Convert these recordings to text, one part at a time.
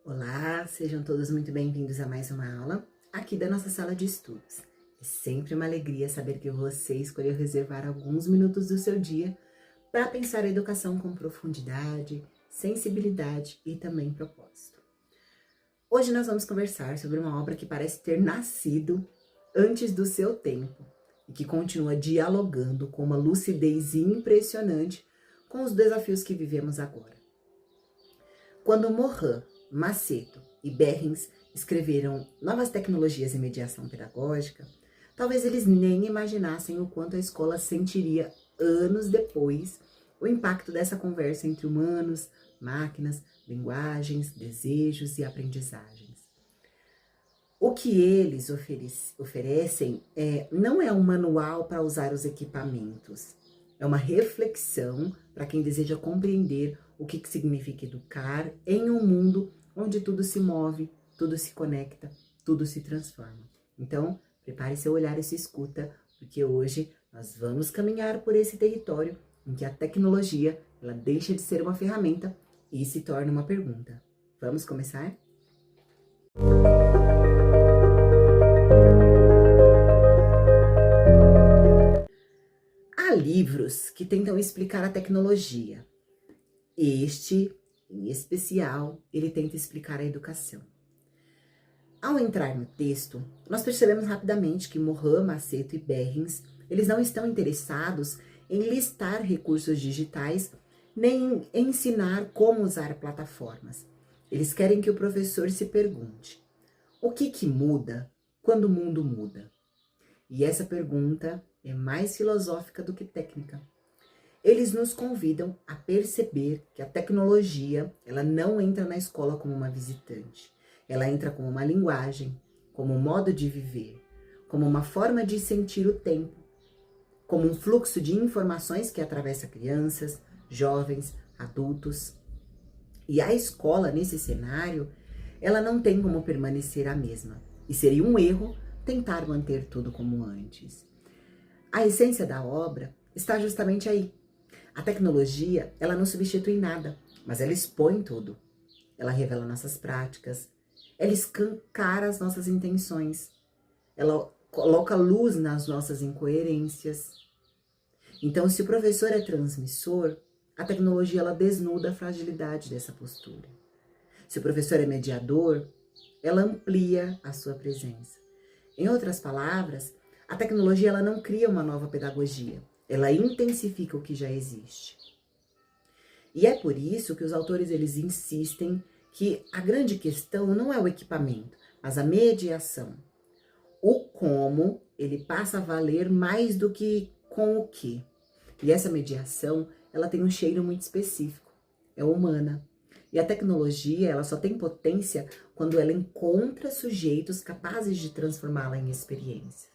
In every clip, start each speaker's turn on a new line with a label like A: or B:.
A: Olá, sejam todos muito bem-vindos a mais uma aula aqui da nossa sala de estudos. É sempre uma alegria saber que você escolheu reservar alguns minutos do seu dia para pensar a educação com profundidade, sensibilidade e também propósito. Hoje nós vamos conversar sobre uma obra que parece ter nascido antes do seu tempo e que continua dialogando com uma lucidez impressionante com os desafios que vivemos agora. Quando Morin, Maceto e Berrens escreveram Novas Tecnologias e Mediação Pedagógica, talvez eles nem imaginassem o quanto a escola sentiria anos depois o impacto dessa conversa entre humanos, máquinas, linguagens, desejos e aprendizagens. O que eles oferecem não é um manual para usar os equipamentos, é uma reflexão para quem deseja compreender o que significa educar em um mundo onde tudo se move, tudo se conecta, tudo se transforma. Então, prepare seu olhar e se escuta, porque hoje nós vamos caminhar por esse território em que a tecnologia ela deixa de ser uma ferramenta e se torna uma pergunta. Vamos começar? Há livros que tentam explicar a tecnologia. Este, em especial, ele tenta explicar a educação. Ao entrar no texto, nós percebemos rapidamente que Morin, Maceto e Berrens, eles não estão interessados em listar recursos digitais, nem em ensinar como usar plataformas. Eles querem que o professor se pergunte: o que muda quando o mundo muda? E essa pergunta é mais filosófica do que técnica. Eles nos convidam a perceber que a tecnologia, ela não entra na escola como uma visitante. Ela entra como uma linguagem, como um modo de viver, como uma forma de sentir o tempo, como um fluxo de informações que atravessa crianças, jovens, adultos. E a escola, nesse cenário, ela não tem como permanecer a mesma. E seria um erro tentar manter tudo como antes. A essência da obra está justamente aí. A tecnologia, ela não substitui nada, mas ela expõe tudo. Ela revela nossas práticas, ela escancara as nossas intenções, ela coloca luz nas nossas incoerências. Então, se o professor é transmissor, a tecnologia ela desnuda a fragilidade dessa postura. Se o professor é mediador, ela amplia a sua presença. Em outras palavras, a tecnologia ela não cria uma nova pedagogia, ela intensifica o que já existe. E é por isso que os autores eles insistem que a grande questão não é o equipamento, mas a mediação. O como ele passa a valer mais do que com o que. E essa mediação, ela tem um cheiro muito específico, é humana. E a tecnologia, ela só tem potência quando ela encontra sujeitos capazes de transformá-la em experiência.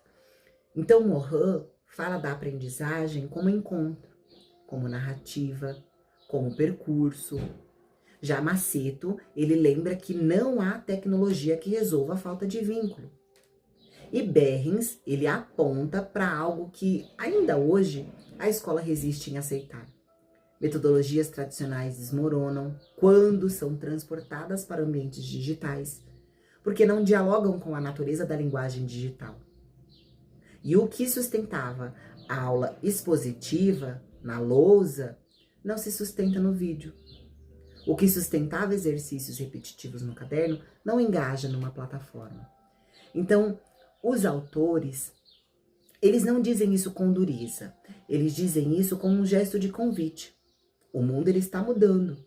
A: Então, Morin fala da aprendizagem como encontro, como narrativa, como percurso. Já Maceto, ele lembra que não há tecnologia que resolva a falta de vínculo. E Berrens, ele aponta para algo que, ainda hoje, a escola resiste em aceitar. Metodologias tradicionais desmoronam quando são transportadas para ambientes digitais, porque não dialogam com a natureza da linguagem digital. E o que sustentava a aula expositiva, na lousa, não se sustenta no vídeo. O que sustentava exercícios repetitivos no caderno não engaja numa plataforma. Então, os autores, eles não dizem isso com dureza, eles dizem isso como um gesto de convite. O mundo ele está mudando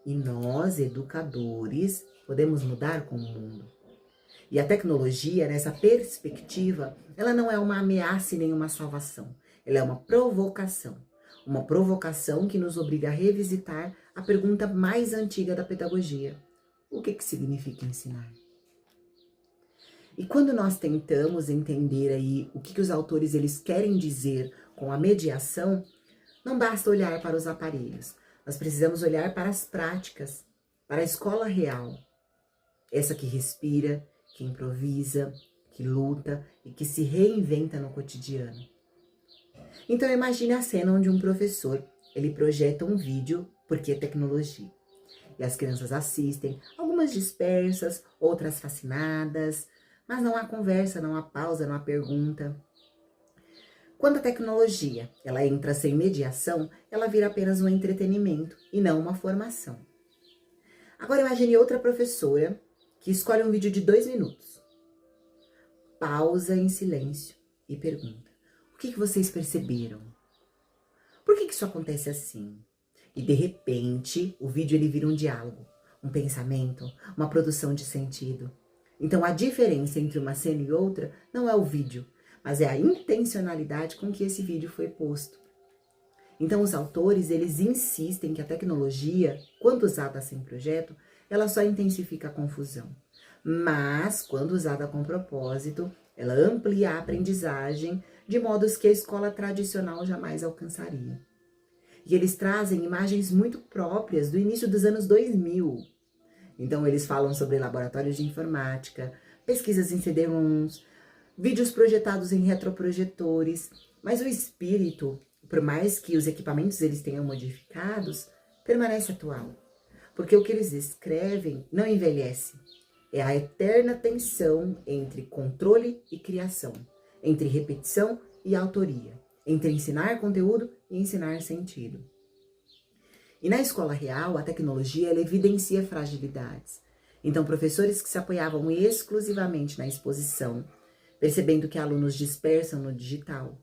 A: e nós, educadores, podemos mudar com o mundo. E a tecnologia, nessa perspectiva, ela não é uma ameaça e nem uma salvação. Ela é uma provocação. Uma provocação que nos obriga a revisitar a pergunta mais antiga da pedagogia. O que significa ensinar? E quando nós tentamos entender aí o que os autores eles querem dizer com a mediação, não basta olhar para os aparelhos. Nós precisamos olhar para as práticas, para a escola real. Essa que respira, que improvisa, que luta e que se reinventa no cotidiano. Então imagine a cena onde um professor, ele projeta um vídeo, porque é tecnologia. E as crianças assistem, algumas umas dispersas, outras fascinadas, mas não há conversa, não há pausa, não há pergunta. Quando a tecnologia ela entra sem mediação, ela vira apenas um entretenimento e não uma formação. Agora imagine outra professora que escolhe um vídeo de 2 minutos, pausa em silêncio e pergunta: o que vocês perceberam? Por que isso acontece assim? E de repente o vídeo ele vira um diálogo, um pensamento, uma produção de sentido. Então a diferença entre uma cena e outra não é o vídeo, mas é a intencionalidade com que esse vídeo foi posto. Então os autores, eles insistem que a tecnologia, quando usada sem projeto, ela só intensifica a confusão. Mas, quando usada com propósito, ela amplia a aprendizagem de modos que a escola tradicional jamais alcançaria. E eles trazem imagens muito próprias do início dos anos 2000. Então eles falam sobre laboratórios de informática, pesquisas em CD-ROMs, vídeos projetados em retroprojetores, mas o espírito, por mais que os equipamentos eles tenham modificados, permanece atual. Porque o que eles escrevem não envelhece. É a eterna tensão entre controle e criação, entre repetição e autoria, entre ensinar conteúdo e ensinar sentido. E na escola real, a tecnologia ela evidencia fragilidades. Então, professores que se apoiavam exclusivamente na exposição, percebendo que alunos dispersam no digital.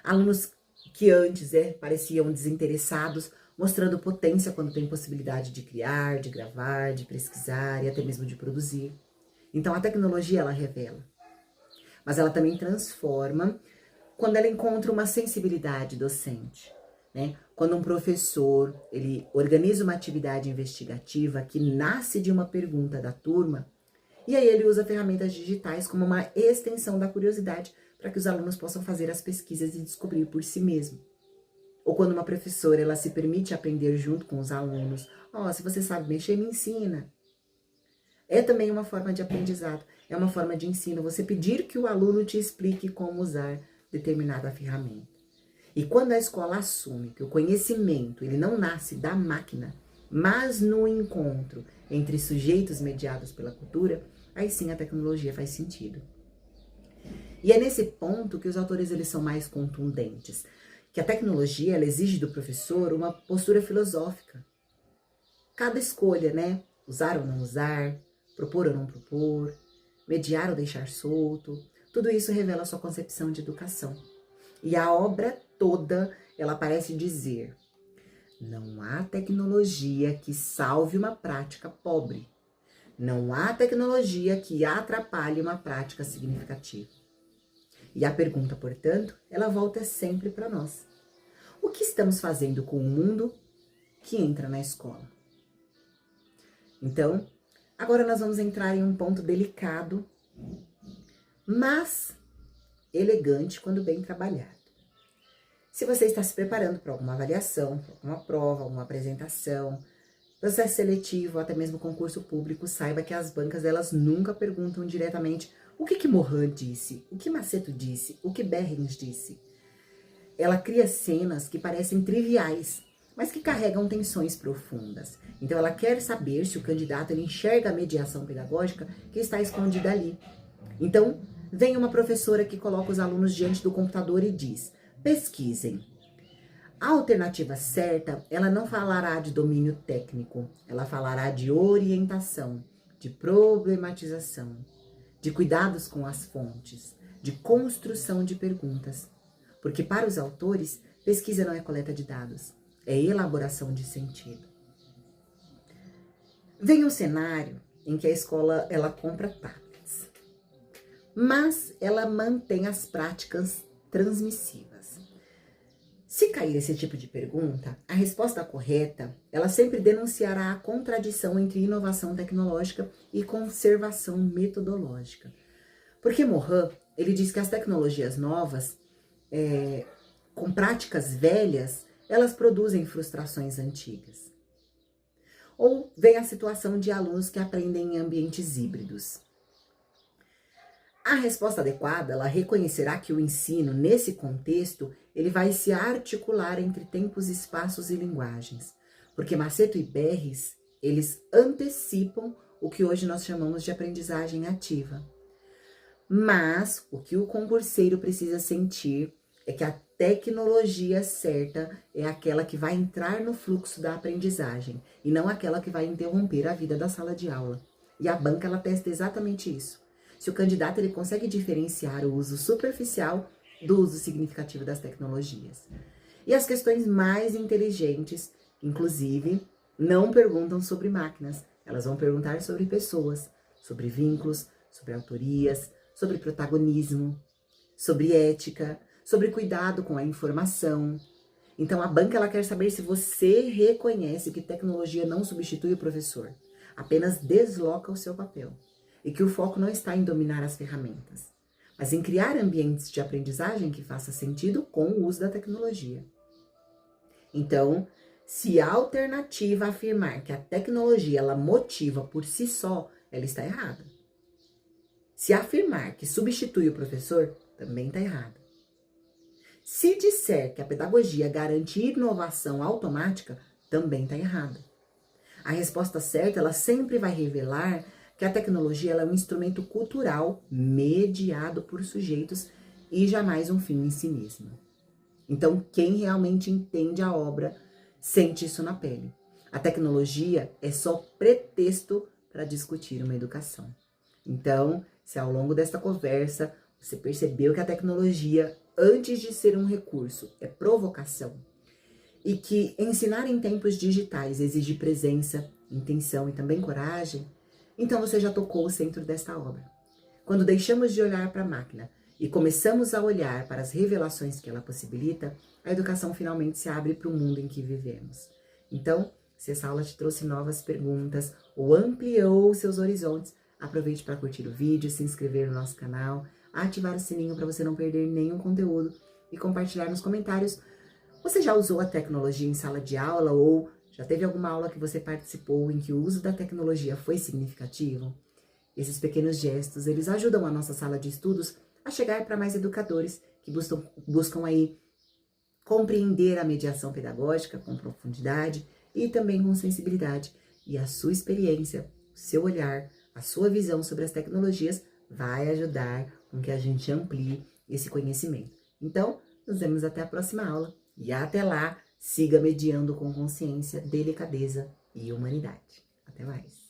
A: Alunos que antes pareciam desinteressados, mostrando potência quando tem possibilidade de criar, de gravar, de pesquisar e até mesmo de produzir. Então, a tecnologia, ela revela. Mas ela também transforma quando ela encontra uma sensibilidade docente, né? Quando um professor, ele organiza uma atividade investigativa que nasce de uma pergunta da turma, e aí ele usa ferramentas digitais como uma extensão da curiosidade para que os alunos possam fazer as pesquisas e descobrir por si mesmo. Ou quando uma professora, ela se permite aprender junto com os alunos. Se você sabe mexer, me ensina. É também uma forma de aprendizado, é uma forma de ensino, você pedir que o aluno te explique como usar determinada ferramenta. E quando a escola assume que o conhecimento, ele não nasce da máquina, mas no encontro entre sujeitos mediados pela cultura, aí sim a tecnologia faz sentido. E é nesse ponto que os autores eles são mais contundentes, que a tecnologia ela exige do professor uma postura filosófica. Cada escolha, né? Usar ou não usar, propor ou não propor, mediar ou deixar solto, tudo isso revela a sua concepção de educação. E a obra toda, ela parece dizer: não há tecnologia que salve uma prática pobre. Não há tecnologia que atrapalhe uma prática significativa. E a pergunta, portanto, ela volta sempre para nós. O que estamos fazendo com o mundo que entra na escola? Então, agora nós vamos entrar em um ponto delicado, mas elegante quando bem trabalhado. Se você está se preparando para alguma avaliação, para alguma prova, alguma apresentação, processo seletivo, até mesmo concurso público, saiba que as bancas elas nunca perguntam diretamente o que Morin disse, o que Maceto disse, o que Behrens disse. Ela cria cenas que parecem triviais, mas que carregam tensões profundas. Então ela quer saber se o candidato ele enxerga a mediação pedagógica que está escondida ali. Então, vem uma professora que coloca os alunos diante do computador e diz: pesquisem. A alternativa certa, ela não falará de domínio técnico, ela falará de orientação, de problematização, de cuidados com as fontes, de construção de perguntas. Porque para os autores, pesquisa não é coleta de dados, é elaboração de sentido. Vem um cenário em que a escola ela compra tablets, mas ela mantém as práticas transmissivas. Se cair esse tipo de pergunta, a resposta correta, ela sempre denunciará a contradição entre inovação tecnológica e conservação metodológica. Porque Morin, ele diz que as tecnologias novas, com práticas velhas, elas produzem frustrações antigas. Ou vem a situação de alunos que aprendem em ambientes híbridos. A resposta adequada, ela reconhecerá que o ensino, nesse contexto, ele vai se articular entre tempos, espaços e linguagens. Porque Maceto e Behrens, Eles antecipam o que hoje nós chamamos de aprendizagem ativa. Mas o que o concurseiro precisa sentir é que a tecnologia certa é aquela que vai entrar no fluxo da aprendizagem e não aquela que vai interromper a vida da sala de aula. E a banca, ela testa exatamente isso. Se o candidato ele consegue diferenciar o uso superficial do uso significativo das tecnologias. E as questões mais inteligentes, inclusive, não perguntam sobre máquinas, elas vão perguntar sobre pessoas, sobre vínculos, sobre autorias, sobre protagonismo, sobre ética, sobre cuidado com a informação. Então, a banca ela quer saber se você reconhece que tecnologia não substitui o professor, apenas desloca o seu papel. E que o foco não está em dominar as ferramentas, mas em criar ambientes de aprendizagem que faça sentido com o uso da tecnologia. Então, se a alternativa afirmar que a tecnologia ela motiva por si só, ela está errada. Se afirmar que substitui o professor, também está errada. Se disser que a pedagogia garante inovação automática, também está errada. A resposta certa, ela sempre vai revelar que a tecnologia ela é um instrumento cultural mediado por sujeitos e jamais um fim em si mesma. Então, quem realmente entende a obra sente isso na pele. A tecnologia é só pretexto para discutir uma educação. Então, se ao longo desta conversa você percebeu que a tecnologia, antes de ser um recurso, é provocação, e que ensinar em tempos digitais exige presença, intenção e também coragem, então você já tocou o centro desta obra. Quando deixamos de olhar para a máquina e começamos a olhar para as revelações que ela possibilita, a educação finalmente se abre para o mundo em que vivemos. Então, se essa aula te trouxe novas perguntas ou ampliou seus horizontes, aproveite para curtir o vídeo, se inscrever no nosso canal, ativar o sininho para você não perder nenhum conteúdo e compartilhar nos comentários. Você já usou a tecnologia em sala de aula ou já teve alguma aula que você participou em que o uso da tecnologia foi significativo? Esses pequenos gestos, eles ajudam a nossa sala de estudos a chegar para mais educadores que buscam aí compreender a mediação pedagógica com profundidade e também com sensibilidade. E a sua experiência, o seu olhar, a sua visão sobre as tecnologias vai ajudar com que a gente amplie esse conhecimento. Então, nos vemos até a próxima aula. E até lá, siga mediando com consciência, delicadeza e humanidade. Até mais.